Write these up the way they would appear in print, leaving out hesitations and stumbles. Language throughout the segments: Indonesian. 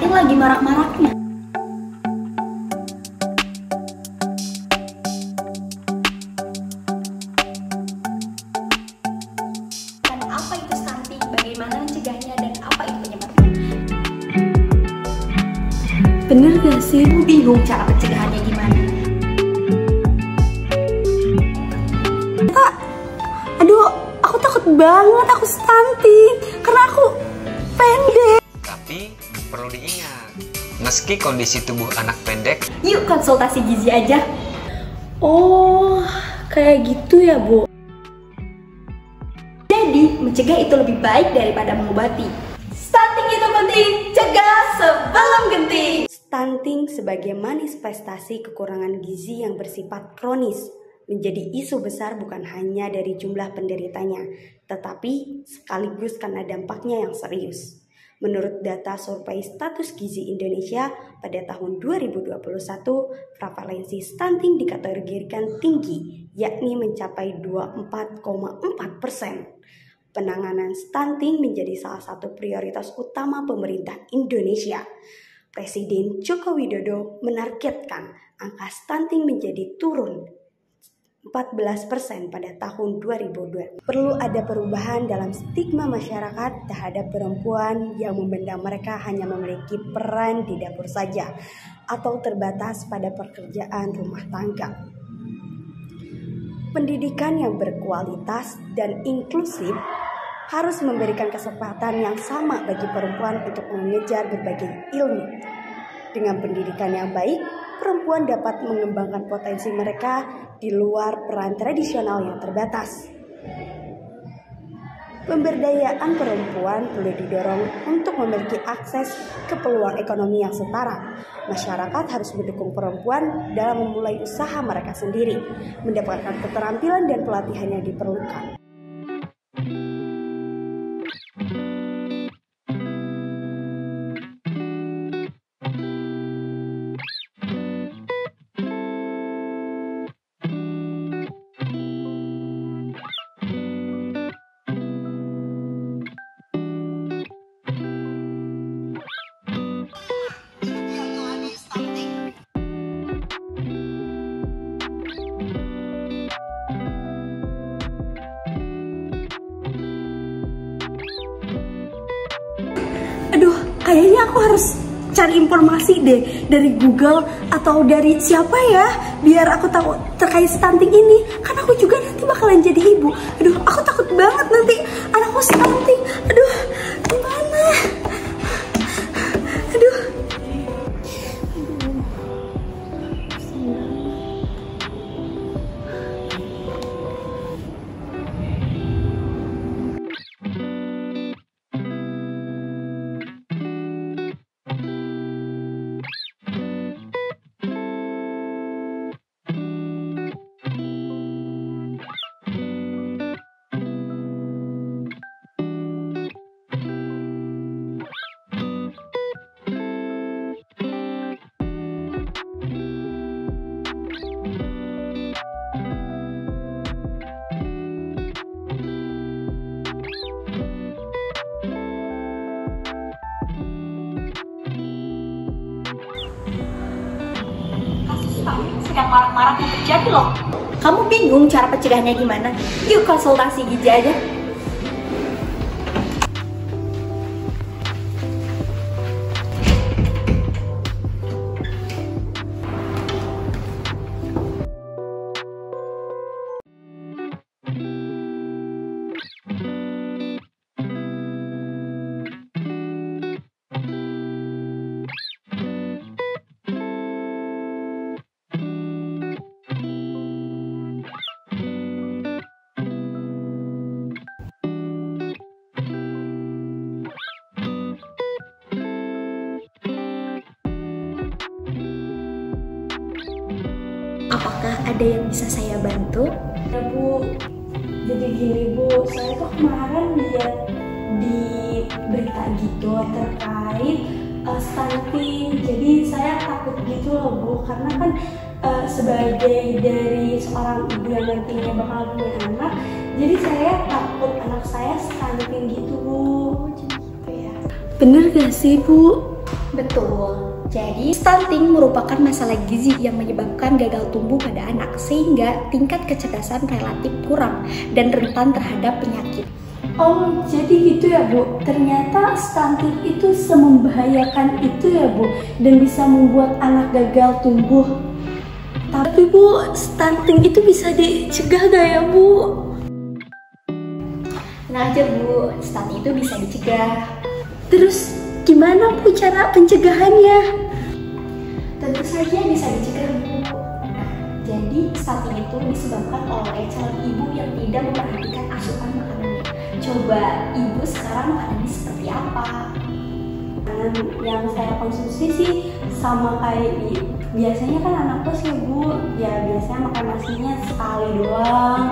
stunting lagi marak-maraknya. Dan apa itu stunting, bagaimana mencegahnya, dan apa itu penyebabnya? Bener gak sih? Aku bingung cara pencegahannya gimana. Aduh, aku takut banget aku stunting karena aku pendek. Tapi perlu diingat, meski kondisi tubuh anak pendek, Yuk konsultasi gizi aja. Oh, kayak gitu ya, Bu. Jadi, mencegah itu lebih baik daripada mengobati. Stunting itu penting, cegah sebelum genting. Stunting sebagai manifestasi kekurangan gizi yang bersifat kronis menjadi isu besar bukan hanya dari jumlah penderitanya, tetapi sekaligus karena dampaknya yang serius. Menurut data survei status gizi Indonesia pada tahun 2021, prevalensi stunting dikategorikan tinggi, yakni mencapai 24,4%. Penanganan stunting menjadi salah satu prioritas utama pemerintah Indonesia. Presiden Joko Widodo menargetkan angka stunting menjadi turun 14% pada tahun 2002. Perlu ada perubahan dalam stigma masyarakat terhadap perempuan yang memandang mereka hanya memiliki peran di dapur saja atau terbatas pada pekerjaan rumah tangga. Pendidikan yang berkualitas dan inklusif harus memberikan kesempatan yang sama bagi perempuan untuk mengejar berbagai ilmu. Dengan pendidikan yang baik, perempuan dapat mengembangkan potensi mereka di luar peran tradisional yang terbatas. Pemberdayaan perempuan perlu didorong untuk memiliki akses ke peluang ekonomi yang setara. Masyarakat harus mendukung perempuan dalam memulai usaha mereka sendiri, mendapatkan keterampilan dan pelatihan yang diperlukan. Aduh, kayaknya aku harus cari informasi deh dari Google atau dari siapa ya, biar aku tahu terkait stunting ini. Kan aku juga nanti bakalan jadi ibu. Aduh, aku takut banget nanti anakku stunting. Aduh, gimana? Aduh. Sedang marak-maraknya terjadi loh. Kamu bingung cara pencegahannya gimana? Yuk konsultasi gizi aja. Apakah ada yang bisa saya bantu? Ya Bu, jadi gini Bu, saya tuh kemarin lihat di berita gitu terkait stunting. Jadi saya takut gitu loh Bu, karena kan sebagai dari seorang ibu yang nantinya bakal punya anak, jadi saya takut anak saya stunting gitu Bu. Jadi gitu ya. Bener gak sih Bu? Betul. Jadi, stunting merupakan masalah gizi yang menyebabkan gagal tumbuh pada anak sehingga tingkat kecerdasan relatif kurang dan rentan terhadap penyakit. Oh, jadi gitu ya Bu. Ternyata stunting itu semembahayakan itu ya Bu, dan bisa membuat anak gagal tumbuh. Tapi Bu, stunting itu bisa dicegah gak ya Bu? Nah aja Bu, stunting itu bisa dicegah. Terus gimana Bu cara pencegahannya? Tentu saja bisa dicegah Bu. Jadi stunting itu disebabkan oleh calon ibu yang tidak memperhatikan asupan makanannya. Coba ibu sekarang makanannya seperti apa? Makanan yang saya konsumsi sih sama kayak biasanya kan anak kos ya Bu, ya biasanya makan nasinya sekali doang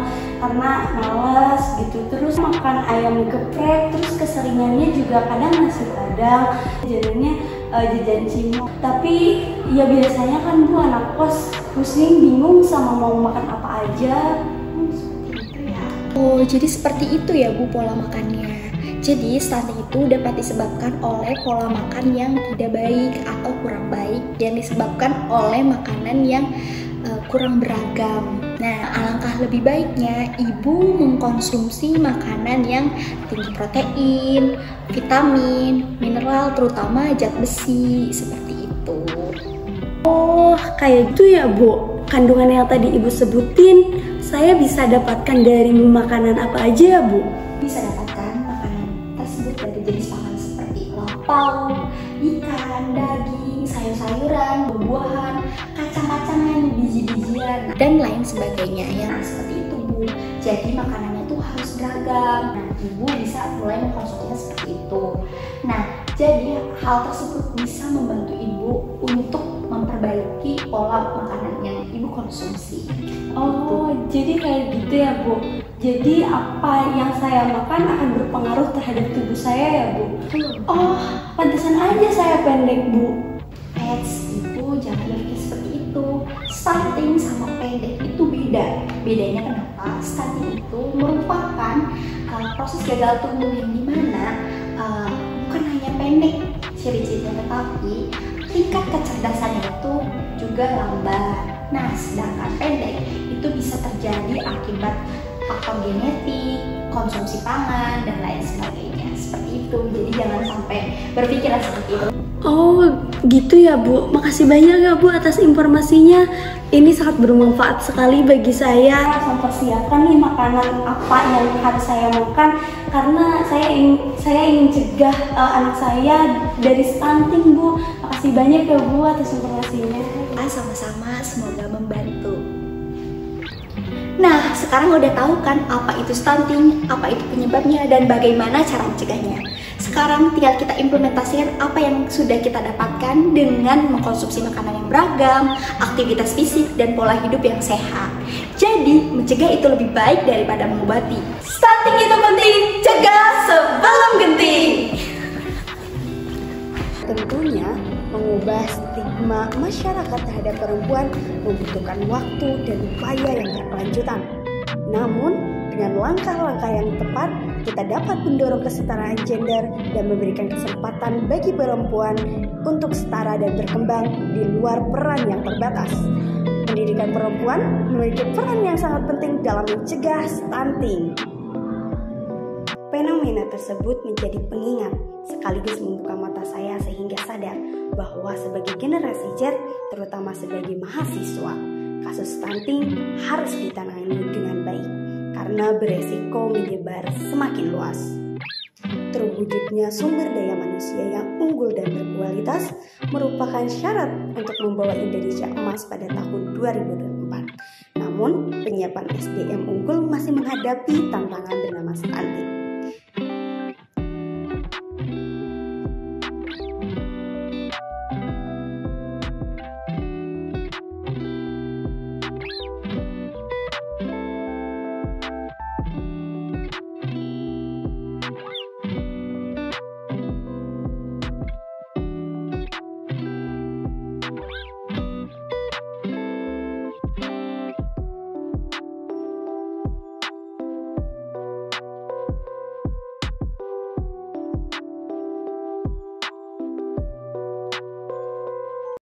karena males gitu. Terus makan ayam geprek, terus keseringannya juga kadang nasi padang, jadinya jajan cimol. Tapi ya biasanya kan Bu anak kos pusing bingung sama mau makan apa aja. Seperti itu ya. Oh, jadi seperti itu ya Bu pola makannya. Jadi stunting itu dapat disebabkan oleh pola makan yang tidak baik atau kurang baik yang disebabkan oleh makanan yang kurang beragam. Nah, alangkah lebih baiknya ibu mengkonsumsi makanan yang tinggi protein, vitamin, mineral, terutama zat besi seperti itu. Oh, kayak gitu ya Bu. Kandungan yang tadi Ibu sebutin saya bisa dapatkan dari makanan apa aja ya Bu? Bisa dapatkan dari jenis pangan seperti lauk, ikan, daging, sayur-sayuran, buah-buahan, kacang-kacangan, biji-bijian, dan lain sebagainya yang seperti itu Bu. Jadi makanannya tuh harus beragam. Nah, ibu bisa mulai mengkonsumsinya seperti itu. Nah, jadi hal tersebut bisa membantu ibu untuk memperbaiki pola makanan yang ibu konsumsi. Oh, jadi kayak gitu ya Bu. Jadi apa yang saya makan akan berpengaruh terhadap tubuh saya ya Bu? Oh, pantesan aja saya pendek Bu. Ibu jangan berpikir seperti itu. Stunting sama pendek itu beda. Bedanya kenapa? Stunting itu merupakan proses gagal tumbuh yang dimana bukan hanya pendek ciri-cirinya, tetapi tingkat kecerdasannya itu juga lambat. Nah, sedangkan pendek itu bisa terjadi akibat faktor genetik, konsumsi pangan, dan lain sebagainya. Seperti itu. Jadi jangan sampai berpikiran seperti itu. Oh, gitu ya Bu. Makasih banyak ya Bu atas informasinya. Ini sangat bermanfaat sekali bagi saya. Mempersiapkan nih makanan apa yang harus saya makan karena saya ingin cegah anak saya dari stunting Bu. Makasih banyak ya Bu atas informasinya. Sama-sama, semoga membantu. Nah, sekarang udah tahu kan apa itu stunting, apa itu penyebabnya, dan bagaimana cara mencegahnya. Sekarang tinggal kita implementasikan apa yang sudah kita dapatkan dengan mengkonsumsi makanan yang beragam, aktivitas fisik, dan pola hidup yang sehat. Jadi, mencegah itu lebih baik daripada mengobati. Stunting itu penting, cegah sebelum genting. Tentunya, mengubah stigma masyarakat terhadap perempuan membutuhkan waktu dan upaya yang berkelanjutan. Namun, dengan langkah-langkah yang tepat, kita dapat mendorong kesetaraan gender dan memberikan kesempatan bagi perempuan untuk setara dan berkembang di luar peran yang terbatas. Pendidikan perempuan memiliki peran yang sangat penting dalam mencegah stunting. Fenomena tersebut menjadi pengingat sekaligus membuka mata saya sehingga sadar bahwa sebagai generasi Z, terutama sebagai mahasiswa, kasus stunting harus ditangani dengan baik karena beresiko menyebar semakin luas. Terwujudnya sumber daya manusia yang unggul dan berkualitas merupakan syarat untuk membawa Indonesia emas pada tahun 2024. Namun, penyiapan SDM unggul masih menghadapi tantangan bernama stunting.